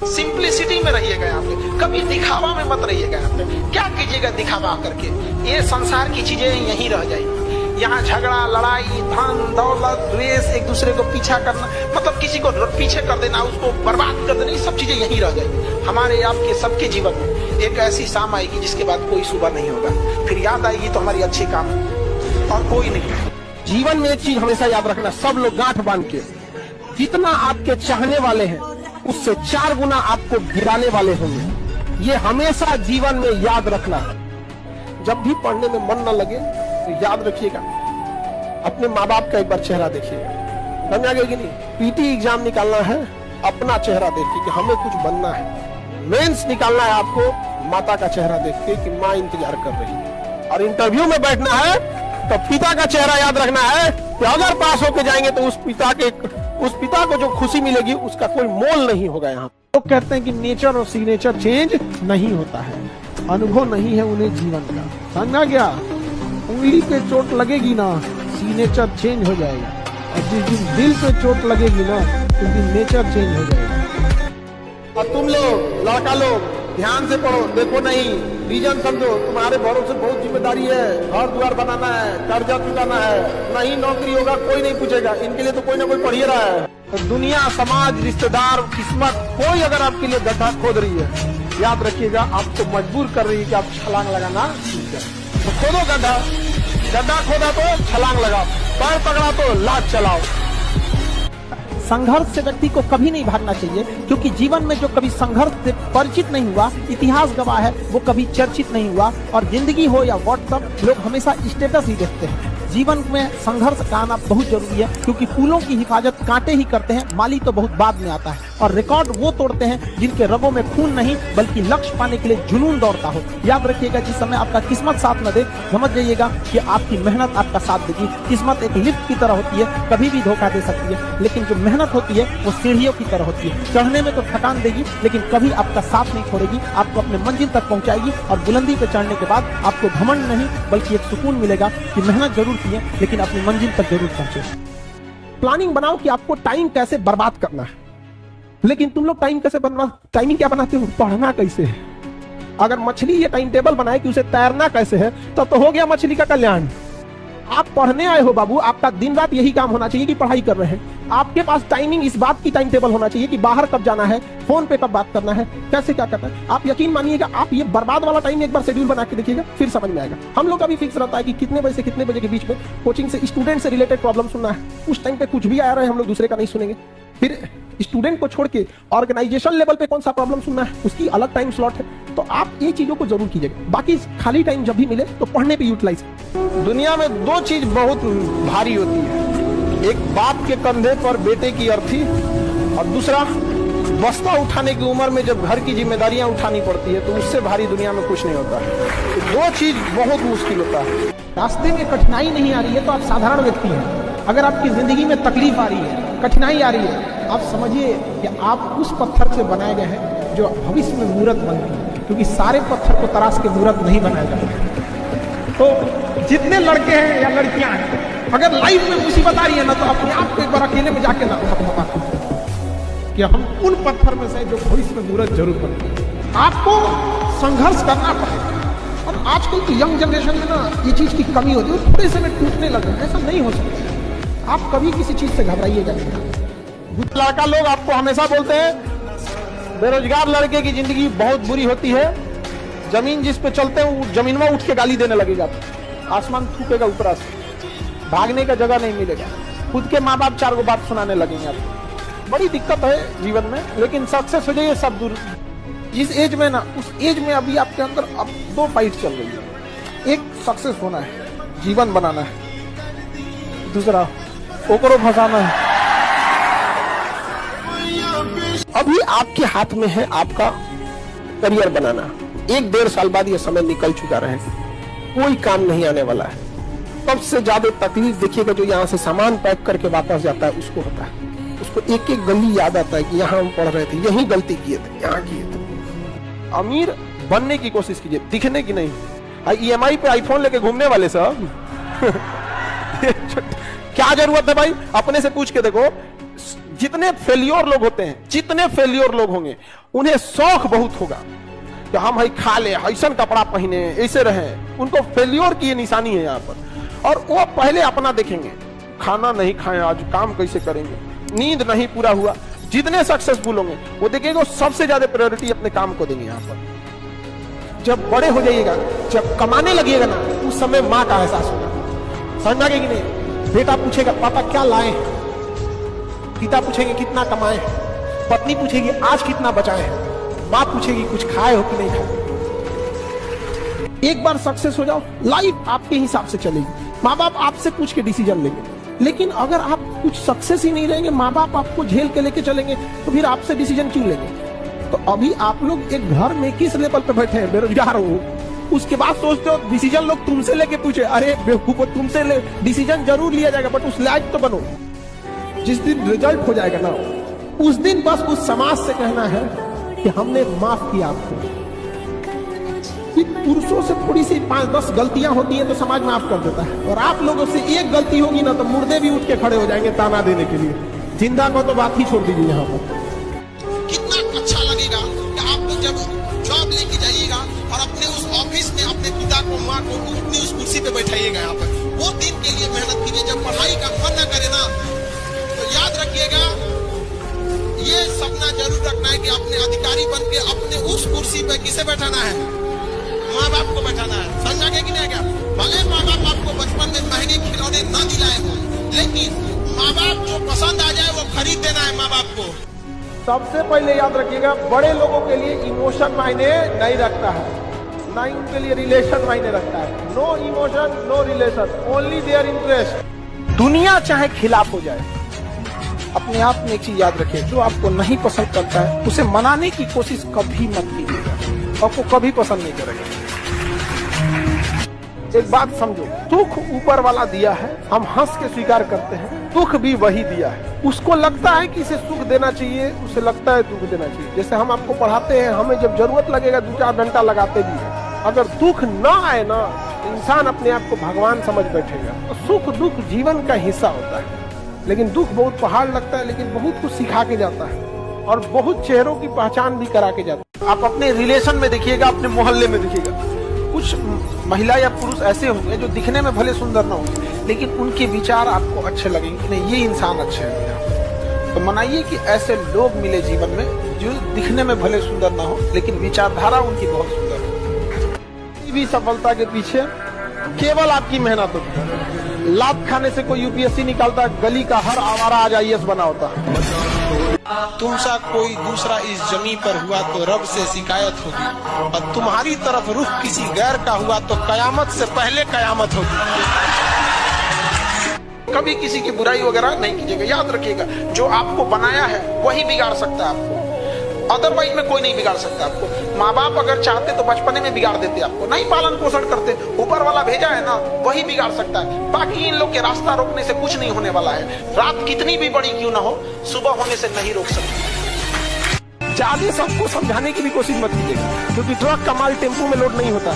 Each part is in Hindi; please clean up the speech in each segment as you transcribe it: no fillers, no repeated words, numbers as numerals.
सिंप्लिसिटी में रहिएगा यहाँ पे, कभी दिखावा में मत रहिएगा यहाँ पे। क्या कीजिएगा दिखावा करके? ये संसार की चीजें यहीं रह जाएंगी। यहाँ झगड़ा, लड़ाई, धन दौलत, द्वेष, एक दूसरे को पीछा करना, मतलब किसी को पीछे कर देना, उसको बर्बाद कर देना, ये सब चीजें यहीं रह जाएंगी। हमारे आपके सबके जीवन में एक ऐसी शाम आएगी जिसके बाद कोई सुबह नहीं होगा, फिर याद आएगी तो हमारी अच्छी काम और कोई नहीं। जीवन में एक चीज हमेशा याद रखना, सब लोग गांठ बांध के, जितना आपके चाहने वाले हैं उससे 4 गुना आपको गिराने वाले होंगे। ये हमेशा जीवन में याद रखना। जब भी पढ़ने में मन न लगे तो याद रखिएगा, अपने माँ बाप का एक बार चेहरा देखिएगा, समझ आ गया कि नहीं? पीटी एग्जाम निकालना है, अपना चेहरा देखिए कि हमें कुछ बनना है। मेंस निकालना है आपको, माता का चेहरा देख के कि माँ इंतजार कर रही है। और इंटरव्यू में बैठना है तो पिता का चेहरा याद रखना है कि अगर पास होके जाएंगे तो उस पिता को जो खुशी मिलेगी उसका कोई मोल नहीं होगा। यहाँ लोग कहते हैं कि नेचर और सिग्नेचर चेंज नहीं होता है, अनुभव नहीं है उन्हें जीवन का, समझा गया? उंगली पे चोट लगेगी ना, सिग्नेचर चेंज हो जाएगा, और जिस दिन दिल पे चोट लगेगी ना, उस दिन नेचर चेंज हो जाएगा। और तुम लोग लड़का लोग ध्यान से पढ़ो, देखो नहीं रीजन समझो, तुम्हारे भरोसे बहुत जिम्मेदारी है, घर द्वार बनाना है, कर्जा चुकाना है, नहीं नौकरी होगा कोई नहीं पूछेगा, इनके लिए तो कोई ना कोई पढ़ ही रहा है। तो दुनिया, समाज, रिश्तेदार, किस्मत, कोई अगर आपके लिए गड्ढा खोद रही है, याद रखिएगा आपको मजबूर कर रही है कि आप छलांग लगाना सीख जाए। तो खोदो गड्ढा, गड्ढा खोदा तो छलांग लगाओ, पैर पकड़ा तो लात चलाओ। संघर्ष से व्यक्ति को कभी नहीं भागना चाहिए, क्योंकि जीवन में जो कभी संघर्ष से परिचित नहीं हुआ, इतिहास गवाह है, वो कभी चर्चित नहीं हुआ। और जिंदगी हो या व्हाट्सएप, लोग हमेशा स्टेटस ही देखते हैं। जीवन में संघर्ष का आना बहुत जरूरी है, क्योंकि फूलों की हिफाजत कांटे ही करते हैं, माली तो बहुत बाद में आता है। और रिकॉर्ड वो तोड़ते हैं जिनके रगों में खून नहीं बल्कि लक्ष्य पाने के लिए जुनून दौड़ता हो। याद रखिएगा, जिस समय आपका किस्मत साथ न दे, समझ जाइएगा कि आपकी मेहनत आपका साथ देगी। किस्मत एक लिफ्ट की तरह होती है, कभी भी धोखा दे सकती है, लेकिन जो मेहनत होती है वो सीढ़ियों की तरह होती है। चढ़ने में तो थकान देगी, लेकिन कभी आपका साथ नहीं छोड़ेगी, आपको अपने मंजिल तक पहुंचाएगी। और बुलंदी पे चढ़ने के बाद आपको घमंड नहीं बल्कि एक सुकून मिलेगा कि मेहनत जरूर की है, लेकिन अपनी मंजिल तक जरूर पहुंचे। प्लानिंग बनाओ कि आपको टाइम कैसे बर्बाद करना है, लेकिन तुम लोग टाइमिंग क्या बनाते हो? पढ़ना कैसे है। अगर मछली ये टाइम टेबल बनाए कि उसे तैरना कैसे है, तब तो हो गया मछली का कल्याण। आप पढ़ने आए हो बाबू, आपका दिन रात यही काम होना चाहिए कि पढ़ाई कर रहे हैं। आपके पास टाइमिंग, इस बात की टाइम टेबल होना चाहिए कि बाहर कब जाना है, फोन पे कब बात करना है, कैसे क्या करना है। आप यकीन मानिएगा, आप ये बर्बाद वाला टाइम एक बार शेड्यूल बना के देखिएगा, फिर समझ में आएगा। हम लोग का भी फिक्स रहता है कि कितने बजे से कितने बजे के बीच में कोचिंग से स्टूडेंट से रिलेटेड प्रॉब्लम सुनना है। उस टाइम पे कुछ भी आ रहा है, हम लोग दूसरे का नहीं सुनेंगे। फिर स्टूडेंट को छोड़ के ऑर्गेनाइजेशन लेवल पे कौन सा प्रॉब्लम सुनना है, उसकी अलग टाइम स्लॉट है। तो आप ये चीजों को जरूर कीजिएगा। बाकी खाली टाइम जब भी मिले तो पढ़ने पे यूटिलाइज। दुनिया में 2 चीज बहुत भारी होती है, एक बाप के कंधे पर बेटे की अर्थी, और दूसरा बस्ता उठाने की उम्र में जब घर की जिम्मेदारियां उठानी पड़ती है, तो उससे भारी दुनिया में कुछ नहीं होता है। तो 2 चीज बहुत मुश्किल होता है। रास्ते में कठिनाई नहीं आ रही है तो आप साधारण व्यक्ति हैं। अगर आपकी जिंदगी में तकलीफ आ रही है, कठिनाई आ रही है, आप समझिए कि आप उस पत्थर से बनाए गए हैं जो भविष्य में मूर्त बनती है, क्योंकि सारे पत्थर को तराश के मूर्त नहीं बनाया जाता। तो जितने लड़के हैं या लड़कियां हैं, अगर लाइफ में मुसीबत आ रही है ना, तो अपने आप को एक बार अकेले में जाके ना कि हम उन पत्थर में से जो भविष्य में मूर्त जरूर बनती है। आपको संघर्ष करना पड़ेगा। और आजकल की यंग जनरेशन में ना ये चीज की कमी होती है, थोड़े से में टूटने लगे। ऐसा नहीं हो सकता। आप कभी किसी चीज से घबराइएगा नहीं। लड़का लोग आपको हमेशा बोलते हैं बेरोजगार लड़के की जिंदगी बहुत बुरी होती है, जमीन जिस पे चलते हैं वो जमीन में उठ के गाली देने लगेगा, आसमान थूकेगा ऊपर से, भागने का जगह नहीं मिलेगा, खुद के माँ बाप 4 बात सुनाने लगेंगे आपको। बड़ी दिक्कत है जीवन में, लेकिन सक्सेस हो जाइए सब दूर। जिस एज में ना, उस एज में अभी आपके अंदर अब 2 फाइट चल रही है। एक सक्सेस होना है, जीवन बनाना है, दूसरा ओकरो फंसाना है। अभी आपके हाथ में है आपका करियर बनाना। 1-1.5 साल बाद यह समय निकल चुका रहेगा, कोई काम नहीं आने वाला है। सबसे ज्यादा तकलीफ देखिएगा जो यहाँ से सामान पैक करके वापस जाता है, उसको होता है। उसको एक एक गली याद आता है कि यहाँ हम पढ़ रहे थे, यही गलती किए थे, यहाँ किए थे। अमीर बनने की कोशिश कीजिए, दिखने की नहीं। EMI पे आईफोन लेके घूमने वाले सब क्या जरूरत है भाई? अपने से पूछ के देखो, जितने फेलियोर लोग होते हैं, जितने फेलियोर लोग होंगे, उन्हें शौक बहुत होगा कि हम खा ले, ऐसा कपड़ा पहने, ऐसे रहे। उनको फेल्योर की ये निशानी है यहाँ पर। और वो पहले अपना देखेंगे, खाना नहीं खाए आज, काम कैसे करेंगे, नींद नहीं पूरा हुआ। जितने सक्सेसफुल होंगे वो देखेंगे, वो सबसे ज्यादा प्रायोरिटी अपने काम को देंगे यहाँ पर। जब बड़े हो जाइएगा, जब कमाने लगिएगा ना, उस समय माँ का एहसास होगा। समझ में आ गया कि नहीं? बेटा पूछेगा पापा क्या लाए, पिता पूछेंगे कितना कमाए, पत्नी पूछेगी आज कितना बचाए, माँ पूछेगी कुछ खाए हो कि नहीं खाए। एक बार सक्सेस हो जाओ, लाइफ आपके हिसाब से चलेगी। माँ बाप आपसे पूछ के डिसीजन लेंगे। लेकिन अगर आप कुछ सक्सेस ही नहीं रहेंगे, माँ बाप आपको झेल के लेके चलेंगे, तो फिर आपसे डिसीजन क्यों लेंगे? तो अभी आप लोग एक घर में किस लेवल पे बैठे हैं, बेरोजगार हो, उसके बाद सोचते हो डिसीजन लोग तुमसे लेके पूछे। अरे बेवकूफो, तुमसे डिसीजन जरूर लिया जाएगा, बट उस लायक तो बनो। जिस दिन रिजल्ट हो जाएगा ना, उस दिन बस उस समाज से कहना है कि हमने माफ किया आपको। पुरुषों से थोड़ी सी 5-10 गलतियां होती हैं तो समाज माफ कर देता है, और आप लोगों से एक गलती होगी ना तो मुर्दे भी उठ के खड़े हो जाएंगे ताना देने के लिए। जिंदा को तो बात ही छोड़ दीजिए। यहाँ पर कितना अच्छा लगेगा कि आप लोग जब जॉब लेके जाइएगा और अपने उस ऑफिस में अपने पिता को, माँ को अपनी उस कुर्सी पे बैठाइएगा। यहाँ पर वो दिन के लिए मेहनत कीजिए। जब पढ़ाई का मन न करे ना, तो याद रखिएगा, ये सपना जरूर रखना है कि अपने अधिकारी बन के अपने उस कुर्सी पे किसे बैठाना है, माँ बाप को बैठाना है। समझा गया कि नहीं? क्या भले माँ बाप आपको बचपन में महंगे खिलौने न दिलाए हो, लेकिन माँ बाप जो पसंद आ जाए वो खरीद देना है माँ बाप को। सबसे पहले याद रखिएगा, बड़े लोगों के लिए इमोशन मायने नहीं रखता है, ना ही उनके लिए रिलेशन मायने रखता है। No emotion, no relation, only their interest. दुनिया चाहे खिलाफ हो जाए, अपने आप में एक चीज याद रखिए, जो आपको नहीं पसंद करता है उसे मनाने की कोशिश कभी मत कीजिएगा, आपको कभी पसंद नहीं करेगा। एक बात समझो, दुख ऊपर वाला दिया है, हम हंस के स्वीकार करते हैं, दुख भी वही दिया है। उसको लगता है कि इसे सुख देना चाहिए, उसे लगता है दुख देना चाहिए। जैसे हम आपको पढ़ाते हैं, हमें जब जरूरत लगेगा 2-4 घंटा लगाते भी हैं। अगर दुख ना आए ना, इंसान अपने आप को भगवान समझ बैठेगा। तो सुख दुख जीवन का हिस्सा होता है, लेकिन दुख बहुत पहाड़ लगता है, लेकिन बहुत कुछ सिखा के जाता है और बहुत चेहरों की पहचान भी करा के जाता है। आप अपने रिलेशन में देखिएगा, अपने मोहल्ले में देखिएगा, कुछ महिला या पुरुष ऐसे होंगे जो दिखने में भले सुंदर ना होंगे, लेकिन उनके विचार आपको अच्छे लगेंगे, नहीं ये इंसान अच्छे हैं। तो मनाइए कि ऐसे लोग मिले जीवन में जो दिखने में भले सुंदर ना हो, लेकिन विचारधारा उनकी बहुत सुंदर हो। किसी भी सफलता के पीछे केवल आपकी मेहनत होती है। लात खाने से कोई यूपीएससी निकालता, गली का हर आवारा आज आईएएस बना होता है। तुमसा कोई दूसरा इस जमी पर हुआ तो रब से शिकायत होगी, और तुम्हारी तरफ रुख किसी गैर का हुआ तो कयामत से पहले कयामत होगी। कभी किसी की बुराई वगैरह नहीं कीजिएगा। याद रखिएगा, जो आपको बनाया है वही बिगाड़ सकता है आपको, अदरवाइज में कोई नहीं बिगाड़ सकता आपको। माँ बाप अगर चाहते तो बचपने में बिगाड़ देते आपको, नहीं पालन पोषण करते, ऊपर वाला भेजा है ना, वही बिगाड़ सकता है। बाकी इन लोग के रास्ता रोकने से कुछ नहीं होने वाला है। रात कितनी भी बड़ी क्यों ना हो, सुबह होने से नहीं रोक सकती। ज्यादा सबको समझाने की भी कोशिश मत कीजिएगा, क्योंकि ट्रक का माल टेम्पो में लोड नहीं होता।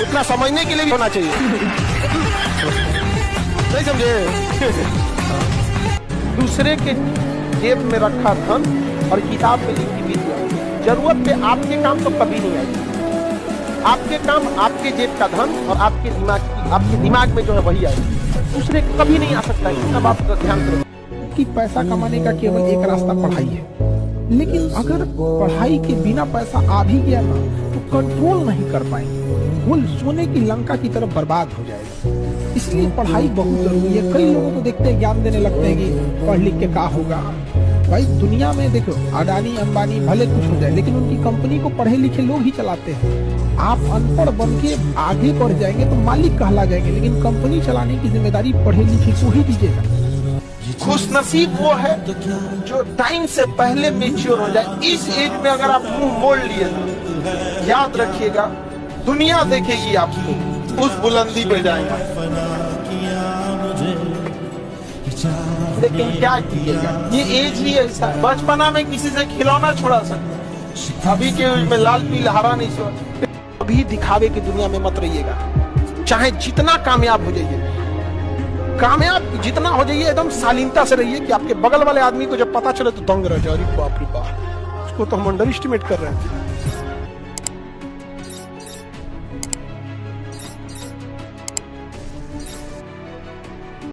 उतना समझने के लिए भी होना चाहिए, नहीं समझे? दूसरे के जेब में रखा धन और किताब में लिखी विद्या, जरूरत पे आपके काम तो कभी नहीं आएगी। आपके काम आपके जेब का धन और आपके दिमाग में जो है वही आएगी, दूसरे कभी नहीं आ सकता है। अब आप ध्यान करो कि पैसा कमाने का केवल एक रास्ता पढ़ाई है, लेकिन अगर पढ़ाई के बिना पैसा आ भी गया ना तो कंट्रोल नहीं कर पाएंगे, वो सोने की लंका की तरफ बर्बाद हो जाएगा। इसलिए पढ़ाई बहुत जरूरी है। कई लोगों को देखते हैं, ज्ञान देने लगते हैं कि पढ़ लिख के क्या होगा। भाई दुनिया में देखो, अडानी अंबानी भले कुछ हो जाए, लेकिन उनकी कंपनी को पढ़े लिखे लोग ही चलाते हैं। आप अनपढ़ बन के आगे बढ़ जाएंगे तो मालिक कहला जाएंगे, लेकिन कंपनी चलाने की जिम्मेदारी पढ़े लिखे को ही दीजिएगा। खुशनसीब वो है जो टाइम से पहले मैच्योर हो जाए। इस एज में अगर आप मुंह मोड़ लिए, याद रखिएगा दुनिया देखेगी आपको, उस बुलंदी पे जाएगा। लेकिन क्या कीजिएगा, ये एज ही ऐसा। बचपना में किसी से खिलौना छुड़ा सकते, अभी के एज में लाल पीला हरा नहीं छुड़ा। अभी दिखावे की दुनिया में मत रहिएगा, चाहे जितना कामयाब हो जाइए, कामयाब जितना हो जाइए, एकदम शालीनता से रहिए कि आपके बगल वाले आदमी को जब पता चले तो दंग रह जाए, बाप रे बाप इसको तो हम अंडर एस्टिमेट कर रहे थे।